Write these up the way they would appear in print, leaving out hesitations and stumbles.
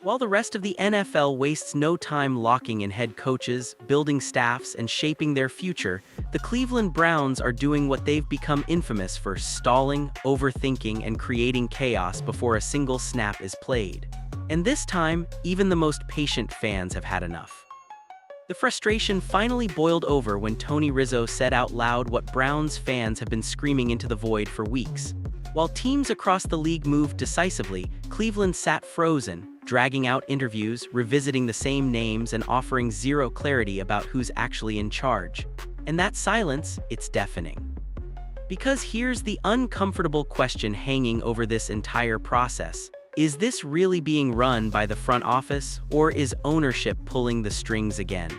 While the rest of the NFL wastes no time locking in head coaches, building staffs, and shaping their future, the Cleveland Browns are doing what they've become infamous for: stalling, overthinking, and creating chaos before a single snap is played. And this time, even the most patient fans have had enough. The frustration finally boiled over when Tony Rizzo said out loud what Browns fans have been screaming into the void for weeks. While teams across the league moved decisively, Cleveland sat frozen, dragging out interviews, revisiting the same names, and offering zero clarity about who's actually in charge. And that silence, it's deafening. Because here's the uncomfortable question hanging over this entire process. Is this really being run by the front office, or is ownership pulling the strings again?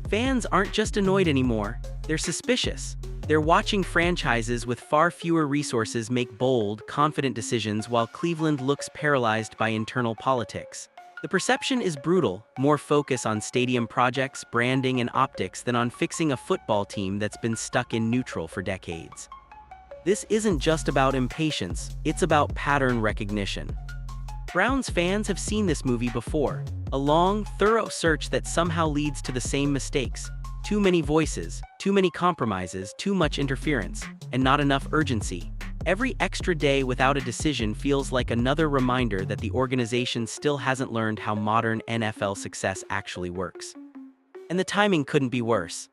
Fans aren't just annoyed anymore, they're suspicious. They're watching franchises with far fewer resources make bold, confident decisions while Cleveland looks paralyzed by internal politics. The perception is brutal: more focus on stadium projects, branding, and optics than on fixing a football team that's been stuck in neutral for decades. This isn't just about impatience, it's about pattern recognition. Browns fans have seen this movie before: a long, thorough search that somehow leads to the same mistakes. Too many voices, too many compromises, too much interference, and not enough urgency. Every extra day without a decision feels like another reminder that the organization still hasn't learned how modern NFL success actually works. And the timing couldn't be worse.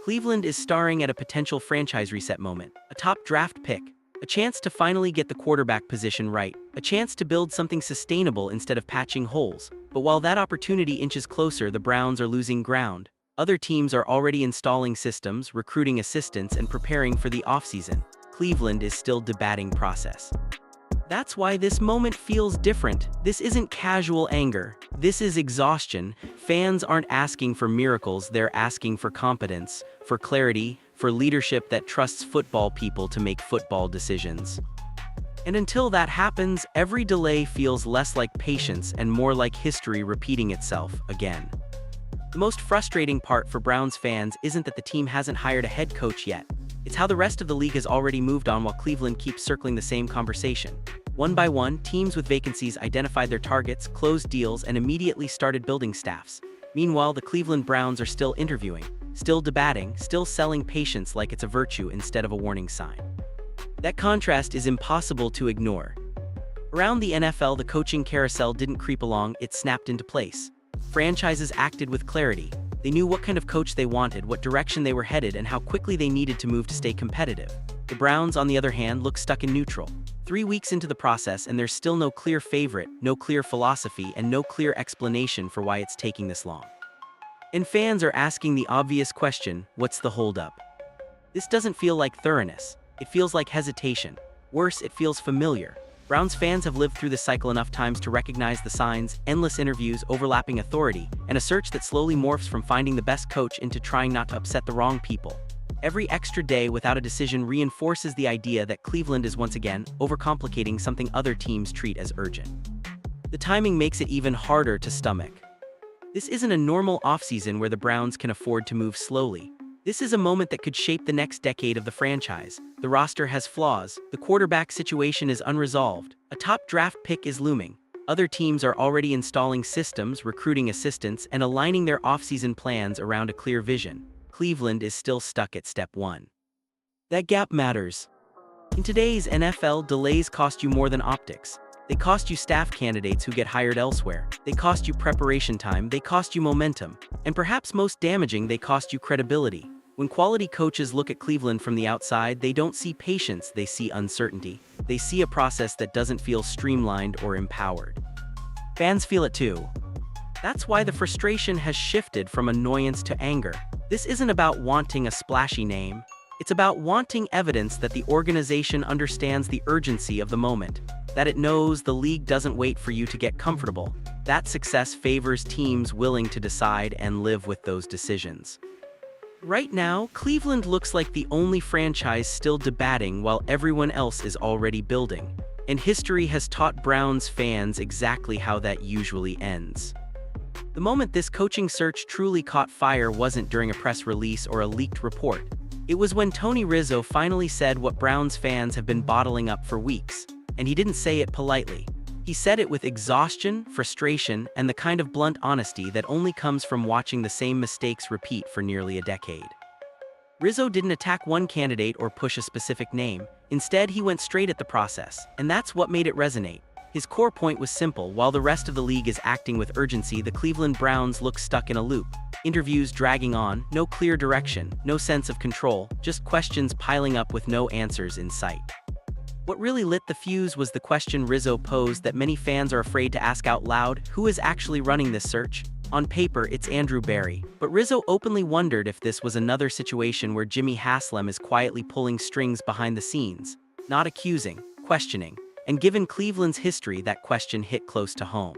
Cleveland is staring at a potential franchise reset moment, a top draft pick, a chance to finally get the quarterback position right, a chance to build something sustainable instead of patching holes. But while that opportunity inches closer, the Browns are losing ground. Other teams are already installing systems, recruiting assistants, and preparing for the offseason. Cleveland is still debating process. That's why this moment feels different. This isn't casual anger. This is exhaustion. Fans aren't asking for miracles, they're asking for competence, for clarity, for leadership that trusts football people to make football decisions. And until that happens, every delay feels less like patience and more like history repeating itself again. The most frustrating part for Browns fans isn't that the team hasn't hired a head coach yet. It's how the rest of the league has already moved on while Cleveland keeps circling the same conversation. One by one, teams with vacancies identified their targets, closed deals, and immediately started building staffs. Meanwhile, the Cleveland Browns are still interviewing, still debating, still selling patience like it's a virtue instead of a warning sign. That contrast is impossible to ignore. Around the NFL, the coaching carousel didn't creep along, it snapped into place. Franchises acted with clarity. They knew what kind of coach they wanted, what direction they were headed, and how quickly they needed to move to stay competitive. The Browns, on the other hand, look stuck in neutral. 3 weeks into the process, and there's still no clear favorite, no clear philosophy, and no clear explanation for why it's taking this long. And fans are asking the obvious question: what's the holdup? This doesn't feel like thoroughness. It feels like hesitation. Worse, it feels familiar. Browns fans have lived through this cycle enough times to recognize the signs: endless interviews, overlapping authority, and a search that slowly morphs from finding the best coach into trying not to upset the wrong people. Every extra day without a decision reinforces the idea that Cleveland is once again overcomplicating something other teams treat as urgent. The timing makes it even harder to stomach. This isn't a normal offseason where the Browns can afford to move slowly. This is a moment that could shape the next decade of the franchise. The roster has flaws, the quarterback situation is unresolved, a top draft pick is looming. Other teams are already installing systems, recruiting assistants, and aligning their offseason plans around a clear vision. Cleveland is still stuck at step 1. That gap matters. In today's NFL, delays cost you more than optics. They cost you staff candidates who get hired elsewhere. They cost you preparation time, they cost you momentum. And perhaps most damaging, they cost you credibility. When quality coaches look at Cleveland from the outside, they don't see patience, they see uncertainty. They see a process that doesn't feel streamlined or empowered. Fans feel it too. That's why the frustration has shifted from annoyance to anger. This isn't about wanting a splashy name. It's about wanting evidence that the organization understands the urgency of the moment, that it knows the league doesn't wait for you to get comfortable. That success favors teams willing to decide and live with those decisions. Right now, Cleveland looks like the only franchise still debating while everyone else is already building. And history has taught Browns fans exactly how that usually ends. The moment this coaching search truly caught fire wasn't during a press release or a leaked report. It was when Tony Rizzo finally said what Browns fans have been bottling up for weeks. And he didn't say it politely. He said it with exhaustion, frustration, and the kind of blunt honesty that only comes from watching the same mistakes repeat for nearly a decade. Rizzo didn't attack one candidate or push a specific name. Instead, he went straight at the process, and that's what made it resonate. His core point was simple: while the rest of the league is acting with urgency, the Cleveland Browns look stuck in a loop. Interviews dragging on, no clear direction, no sense of control, just questions piling up with no answers in sight. What really lit the fuse was the question Rizzo posed that many fans are afraid to ask out loud: who is actually running this search? On paper, it's Andrew Berry, but Rizzo openly wondered if this was another situation where Jimmy Haslam is quietly pulling strings behind the scenes, not accusing, questioning, and given Cleveland's history, that question hit close to home.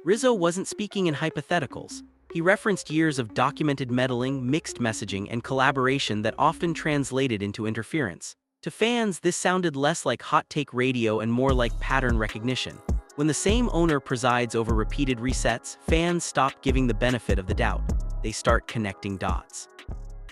Rizzo wasn't speaking in hypotheticals. He referenced years of documented meddling, mixed messaging, and collaboration that often translated into interference. To fans, this sounded less like hot-take radio and more like pattern recognition. When the same owner presides over repeated resets, fans stop giving the benefit of the doubt. They start connecting dots.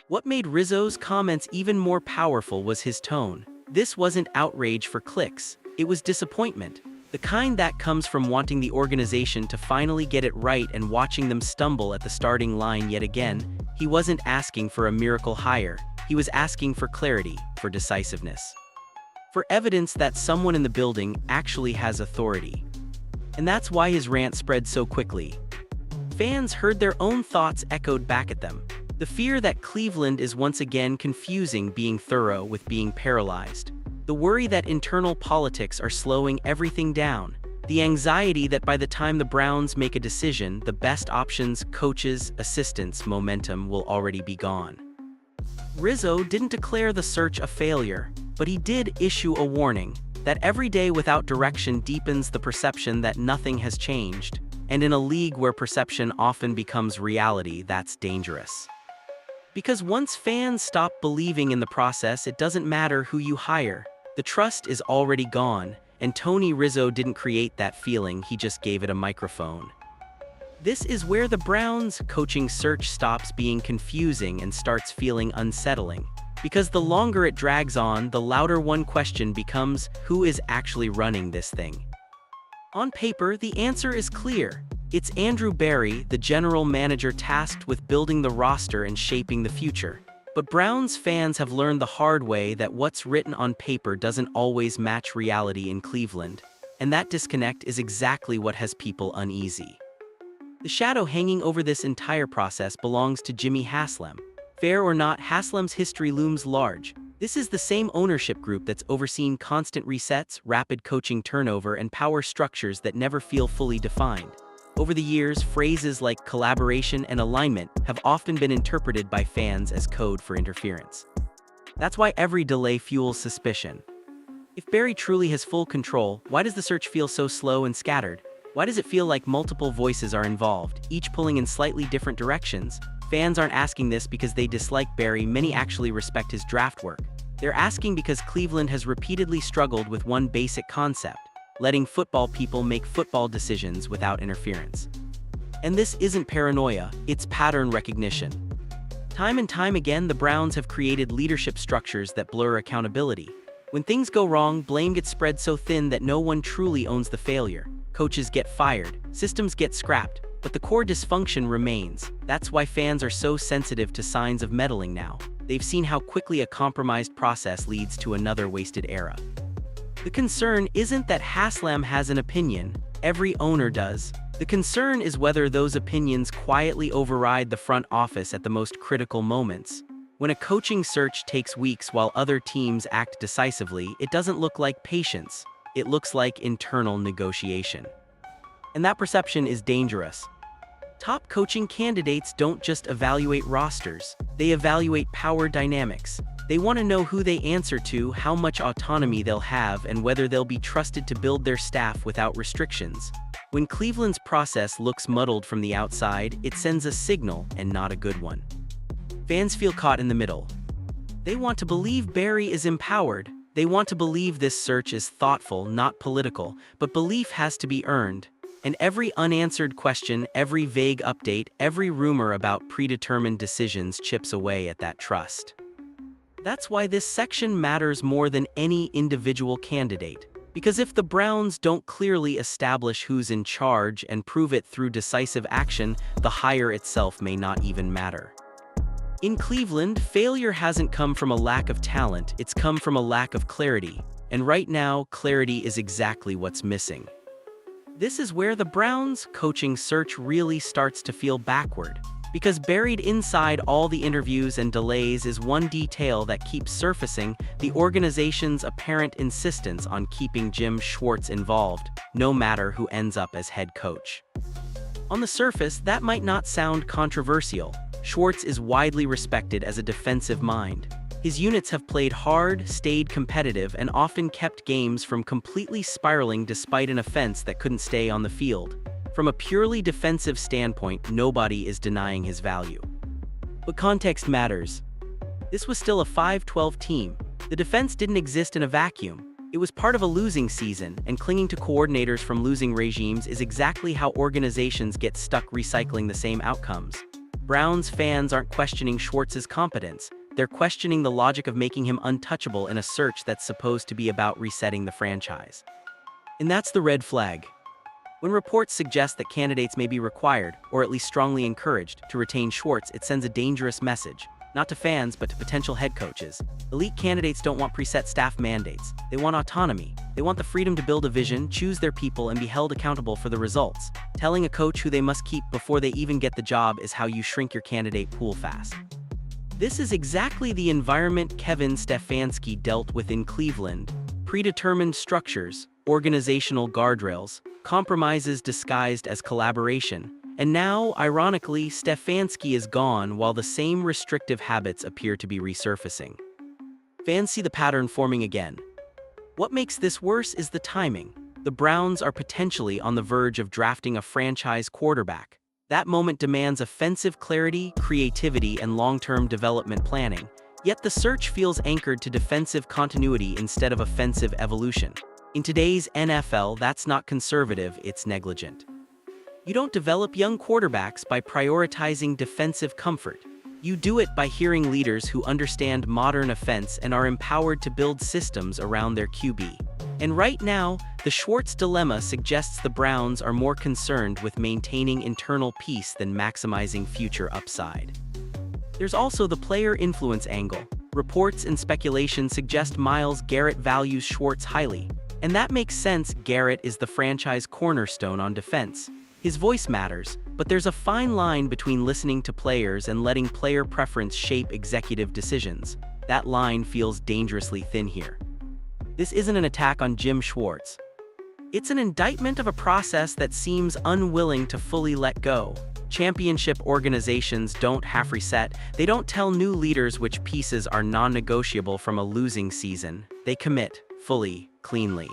What made Rizzo's comments even more powerful was his tone. This wasn't outrage for clicks. It was disappointment. The kind that comes from wanting the organization to finally get it right and watching them stumble at the starting line yet again. He wasn't asking for a miracle hire. He was asking for clarity, for decisiveness, for evidence that someone in the building actually has authority. And that's why his rant spread so quickly. Fans heard their own thoughts echoed back at them. The fear that Cleveland is once again confusing being thorough with being paralyzed. The worry that internal politics are slowing everything down. The anxiety that by the time the Browns make a decision, the best options, coaches, assistants, momentum will already be gone. Rizzo didn't declare the search a failure, but he did issue a warning that every day without direction deepens the perception that nothing has changed, and in a league where perception often becomes reality, that's dangerous. Because once fans stop believing in the process, it doesn't matter who you hire. The trust is already gone, and Tony Rizzo didn't create that feeling, he just gave it a microphone. This is where the Browns' coaching search stops being confusing and starts feeling unsettling. Because the longer it drags on, the louder one question becomes: who is actually running this thing? On paper, the answer is clear. It's Andrew Berry, the general manager tasked with building the roster and shaping the future. But Browns fans have learned the hard way that what's written on paper doesn't always match reality in Cleveland. And that disconnect is exactly what has people uneasy. The shadow hanging over this entire process belongs to Jimmy Haslam. Fair or not, Haslam's history looms large. This is the same ownership group that's overseen constant resets, rapid coaching turnover, and power structures that never feel fully defined. Over the years, phrases like collaboration and alignment have often been interpreted by fans as code for interference. That's why every delay fuels suspicion. If Berry truly has full control, why does the search feel so slow and scattered? Why does it feel like multiple voices are involved, each pulling in slightly different directions? Fans aren't asking this because they dislike Berry, many actually respect his draft work. They're asking because Cleveland has repeatedly struggled with one basic concept: letting football people make football decisions without interference. And this isn't paranoia, it's pattern recognition. Time and time again, the Browns have created leadership structures that blur accountability. When things go wrong, blame gets spread so thin that no one truly owns the failure. Coaches get fired, systems get scrapped, but the core dysfunction remains. That's why fans are so sensitive to signs of meddling now. They've seen how quickly a compromised process leads to another wasted era. The concern isn't that Haslam has an opinion, every owner does. The concern is whether those opinions quietly override the front office at the most critical moments. When a coaching search takes weeks while other teams act decisively, it doesn't look like patience. It looks like internal negotiation. And that perception is dangerous. Top coaching candidates don't just evaluate rosters, they evaluate power dynamics. They want to know who they answer to, how much autonomy they'll have, and whether they'll be trusted to build their staff without restrictions. When Cleveland's process looks muddled from the outside, it sends a signal, and not a good one. Fans feel caught in the middle. They want to believe Berry is empowered. They want to believe this search is thoughtful, not political, but belief has to be earned. And every unanswered question, every vague update, every rumor about predetermined decisions chips away at that trust. That's why this section matters more than any individual candidate. Because if the Browns don't clearly establish who's in charge and prove it through decisive action, the hire itself may not even matter. In Cleveland, failure hasn't come from a lack of talent, it's come from a lack of clarity. And right now, clarity is exactly what's missing. This is where the Browns' coaching search really starts to feel backward. Because buried inside all the interviews and delays is one detail that keeps surfacing: the organization's apparent insistence on keeping Jim Schwartz involved, no matter who ends up as head coach. On the surface, that might not sound controversial. Schwartz is widely respected as a defensive mind. His units have played hard, stayed competitive, and often kept games from completely spiraling despite an offense that couldn't stay on the field. From a purely defensive standpoint, nobody is denying his value. But context matters. This was still a 5-12 team. The defense didn't exist in a vacuum. It was part of a losing season, and clinging to coordinators from losing regimes is exactly how organizations get stuck recycling the same outcomes. Browns fans aren't questioning Schwartz's competence. They're questioning the logic of making him untouchable in a search that's supposed to be about resetting the franchise. And that's the red flag. When reports suggest that candidates may be required, or at least strongly encouraged, to retain Schwartz, it sends a dangerous message. Not to fans, but to potential head coaches. Elite candidates don't want preset staff mandates. They want autonomy. They want the freedom to build a vision, choose their people, and be held accountable for the results. Telling a coach who they must keep before they even get the job is how you shrink your candidate pool fast. This is exactly the environment Kevin Stefanski dealt with in Cleveland. Predetermined structures, organizational guardrails, compromises disguised as collaboration. And now, ironically, Stefanski is gone while the same restrictive habits appear to be resurfacing. Fans see the pattern forming again. What makes this worse is the timing. The Browns are potentially on the verge of drafting a franchise quarterback. That moment demands offensive clarity, creativity, and long-term development planning. Yet the search feels anchored to defensive continuity instead of offensive evolution. In today's NFL, that's not conservative, it's negligent. You don't develop young quarterbacks by prioritizing defensive comfort. You do it by hearing leaders who understand modern offense and are empowered to build systems around their QB. And right now, the Schwartz dilemma suggests the Browns are more concerned with maintaining internal peace than maximizing future upside. There's also the player influence angle. Reports and speculation suggest Myles Garrett values Schwartz highly. And that makes sense. Garrett is the franchise cornerstone on defense. His voice matters, but there's a fine line between listening to players and letting player preference shape executive decisions. That line feels dangerously thin here. This isn't an attack on Jim Schwartz. It's an indictment of a process that seems unwilling to fully let go. Championship organizations don't half reset. They don't tell new leaders which pieces are non-negotiable from a losing season. They commit, fully, cleanly.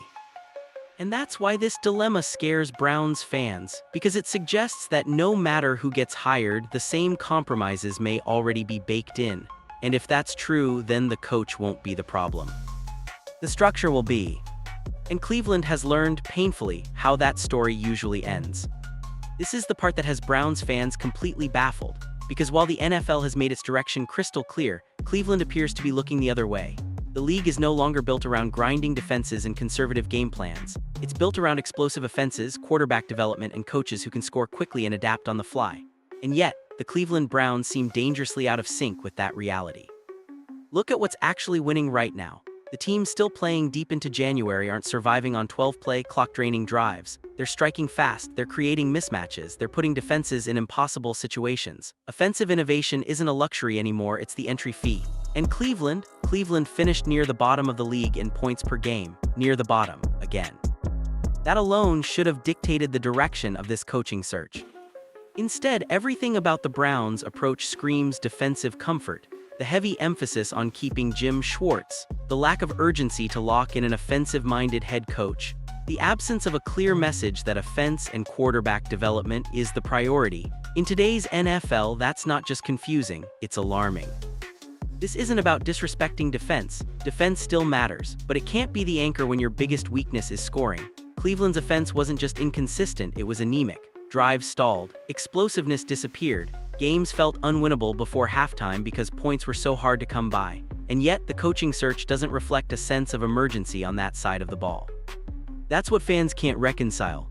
And that's why this dilemma scares Browns fans, because it suggests that no matter who gets hired, the same compromises may already be baked in. And if that's true, then the coach won't be the problem. The structure will be. And Cleveland has learned, painfully, how that story usually ends. This is the part that has Browns fans completely baffled, because while the NFL has made its direction crystal clear, Cleveland appears to be looking the other way. The league is no longer built around grinding defenses and conservative game plans. It's built around explosive offenses, quarterback development, and coaches who can score quickly and adapt on the fly. And yet, the Cleveland Browns seem dangerously out of sync with that reality. Look at what's actually winning right now. The teams still playing deep into January aren't surviving on 12-play, clock-draining drives. They're striking fast, they're creating mismatches, they're putting defenses in impossible situations. Offensive innovation isn't a luxury anymore, it's the entry fee. And Cleveland finished near the bottom of the league in points per game, near the bottom, again. That alone should have dictated the direction of this coaching search. Instead, everything about the Browns' approach screams defensive comfort. The heavy emphasis on keeping Jim Schwartz, the lack of urgency to lock in an offensive-minded head coach, the absence of a clear message that offense and quarterback development is the priority. In today's NFL, that's not just confusing, it's alarming. This isn't about disrespecting defense. Defense still matters, but it can't be the anchor when your biggest weakness is scoring. Cleveland's offense wasn't just inconsistent, it was anemic. Drives stalled, explosiveness disappeared, games felt unwinnable before halftime because points were so hard to come by. And yet, the coaching search doesn't reflect a sense of emergency on that side of the ball. That's what fans can't reconcile,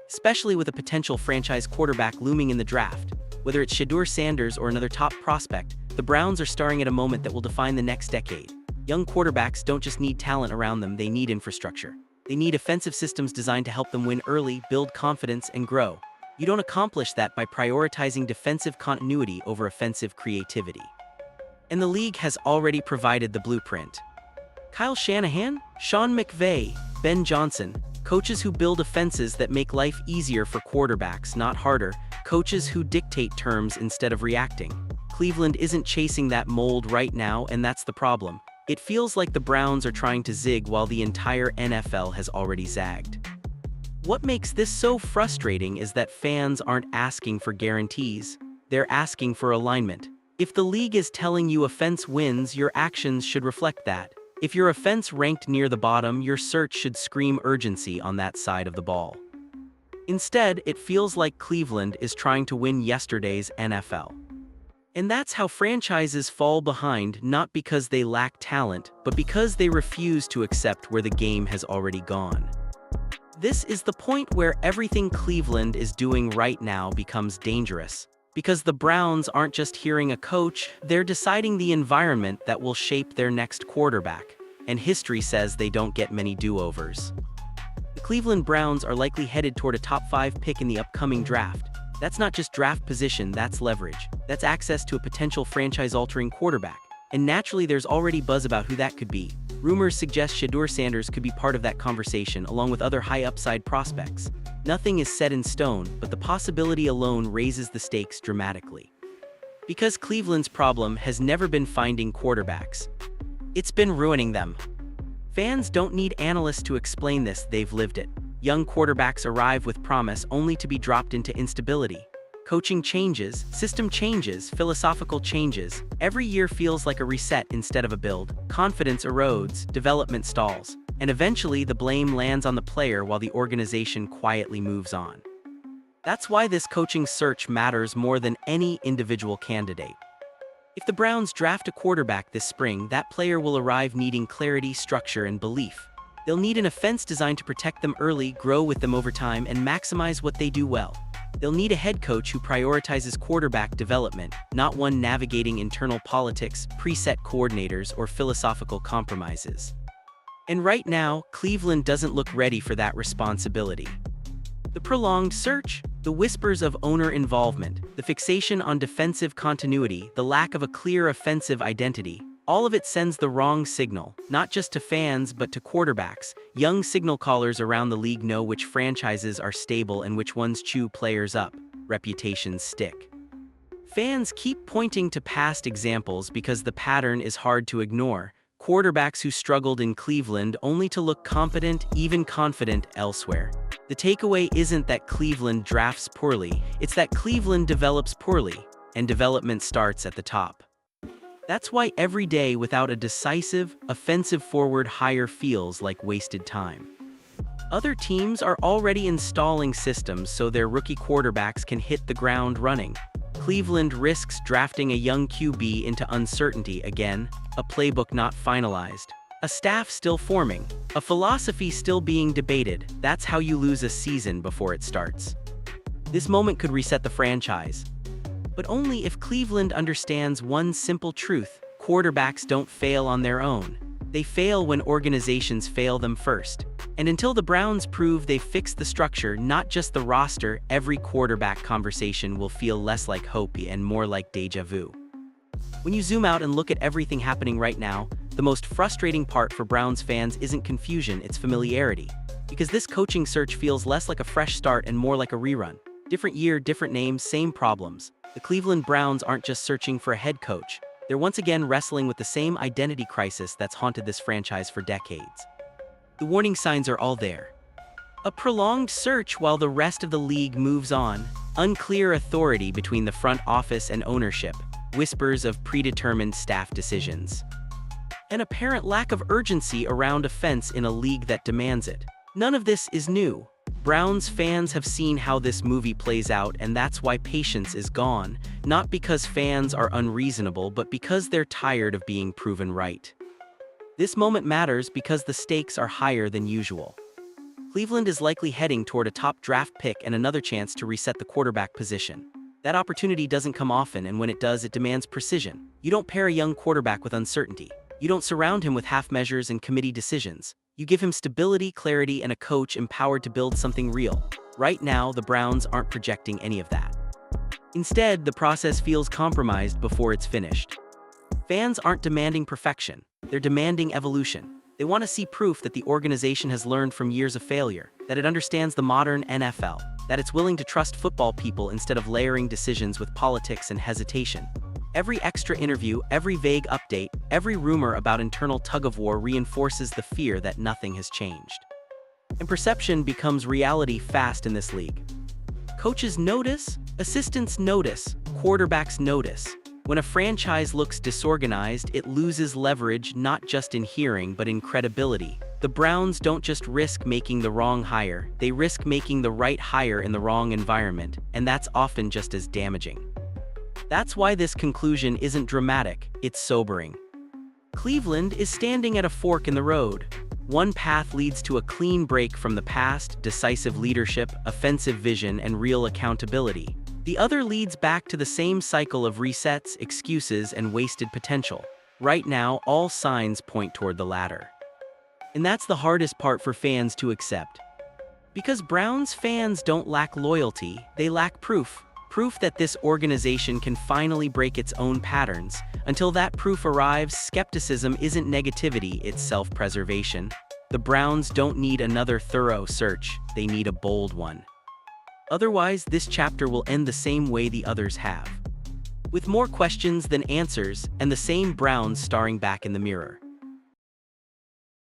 especially with a potential franchise quarterback looming in the draft. Whether it's Shedeur Sanders or another top prospect, the Browns are staring at a moment that will define the next decade. Young quarterbacks don't just need talent around them, they need infrastructure. They need offensive systems designed to help them win early, build confidence, and grow. You don't accomplish that by prioritizing defensive continuity over offensive creativity. And the league has already provided the blueprint. Kyle Shanahan, Sean McVay, Ben Johnson, coaches who build offenses that make life easier for quarterbacks, not harder, coaches who dictate terms instead of reacting. Cleveland isn't chasing that mold right now, and that's the problem. It feels like the Browns are trying to zig while the entire NFL has already zagged. What makes this so frustrating is that fans aren't asking for guarantees, they're asking for alignment. If the league is telling you offense wins, your actions should reflect that. If your offense ranked near the bottom, your search should scream urgency on that side of the ball. Instead, it feels like Cleveland is trying to win yesterday's NFL. And that's how franchises fall behind, not because they lack talent, but because they refuse to accept where the game has already gone. This is the point where everything Cleveland is doing right now becomes dangerous. Because the Browns aren't just hearing a coach, they're deciding the environment that will shape their next quarterback. And history says they don't get many do-overs. The Cleveland Browns are likely headed toward a top 5 pick in the upcoming draft. That's not just draft position, that's leverage. That's access to a potential franchise-altering quarterback. And naturally, there's already buzz about who that could be. Rumors suggest Shedeur Sanders could be part of that conversation, along with other high-upside prospects. Nothing is set in stone, but the possibility alone raises the stakes dramatically. Because Cleveland's problem has never been finding quarterbacks. It's been ruining them. Fans don't need analysts to explain this, they've lived it. Young quarterbacks arrive with promise only to be dropped into instability. Coaching changes, system changes, philosophical changes. Every year feels like a reset instead of a build. Confidence erodes, development stalls, and eventually the blame lands on the player while the organization quietly moves on. That's why this coaching search matters more than any individual candidate. If the Browns draft a quarterback this spring, that player will arrive needing clarity, structure, and belief. They'll need an offense designed to protect them early, grow with them over time, and maximize what they do well. They'll need a head coach who prioritizes quarterback development, not one navigating internal politics, preset coordinators, or philosophical compromises. And right now, Cleveland doesn't look ready for that responsibility. The prolonged search, the whispers of owner involvement, the fixation on defensive continuity, the lack of a clear offensive identity, all of it sends the wrong signal, not just to fans but to quarterbacks. Young signal callers around the league know which franchises are stable and which ones chew players up. Reputations stick. Fans keep pointing to past examples because the pattern is hard to ignore. Quarterbacks who struggled in Cleveland only to look competent, even confident, elsewhere. The takeaway isn't that Cleveland drafts poorly, it's that Cleveland develops poorly, and development starts at the top. That's why every day without a decisive, offensive forward hire feels like wasted time. Other teams are already installing systems so their rookie quarterbacks can hit the ground running. Cleveland risks drafting a young QB into uncertainty again, a playbook not finalized, a staff still forming, a philosophy still being debated. That's how you lose a season before it starts. This moment could reset the franchise. But only if Cleveland understands one simple truth: quarterbacks don't fail on their own. They fail when organizations fail them first. And until the Browns prove they've fixed the structure, not just the roster, every quarterback conversation will feel less like hope and more like déjà vu. When you zoom out and look at everything happening right now, the most frustrating part for Browns fans isn't confusion, it's familiarity. Because this coaching search feels less like a fresh start and more like a rerun. Different year, different names, same problems. The Cleveland Browns aren't just searching for a head coach. They're once again wrestling with the same identity crisis that's haunted this franchise for decades. The warning signs are all there. A prolonged search while the rest of the league moves on, unclear authority between the front office and ownership, whispers of predetermined staff decisions. An apparent lack of urgency around offense in a league that demands it. None of this is new. Browns fans have seen how this movie plays out, and that's why patience is gone, not because fans are unreasonable, but because they're tired of being proven right. This moment matters because the stakes are higher than usual. Cleveland is likely heading toward a top draft pick and another chance to reset the quarterback position. That opportunity doesn't come often, and when it does, it demands precision. You don't pair a young quarterback with uncertainty. You don't surround him with half measures and committee decisions. You give him stability, clarity, and a coach empowered to build something real. Right now, the Browns aren't projecting any of that. Instead, the process feels compromised before it's finished. Fans aren't demanding perfection. They're demanding evolution. They want to see proof that the organization has learned from years of failure, that it understands the modern NFL, that it's willing to trust football people instead of layering decisions with politics and hesitation. Every extra interview, every vague update, every rumor about internal tug-of-war reinforces the fear that nothing has changed. And perception becomes reality fast in this league. Coaches notice, assistants notice, quarterbacks notice. When a franchise looks disorganized, it loses leverage not just in hearing but in credibility. The Browns don't just risk making the wrong hire, they risk making the right hire in the wrong environment, and that's often just as damaging. That's why this conclusion isn't dramatic, it's sobering. Cleveland is standing at a fork in the road. One path leads to a clean break from the past, decisive leadership, offensive vision, and real accountability. The other leads back to the same cycle of resets, excuses, and wasted potential. Right now, all signs point toward the latter. And that's the hardest part for fans to accept. Because Browns fans don't lack loyalty, they lack proof. Proof that this organization can finally break its own patterns. Until that proof arrives, skepticism isn't negativity, it's self-preservation. The Browns don't need another thorough search, they need a bold one. Otherwise, this chapter will end the same way the others have. With more questions than answers, and the same Browns staring back in the mirror.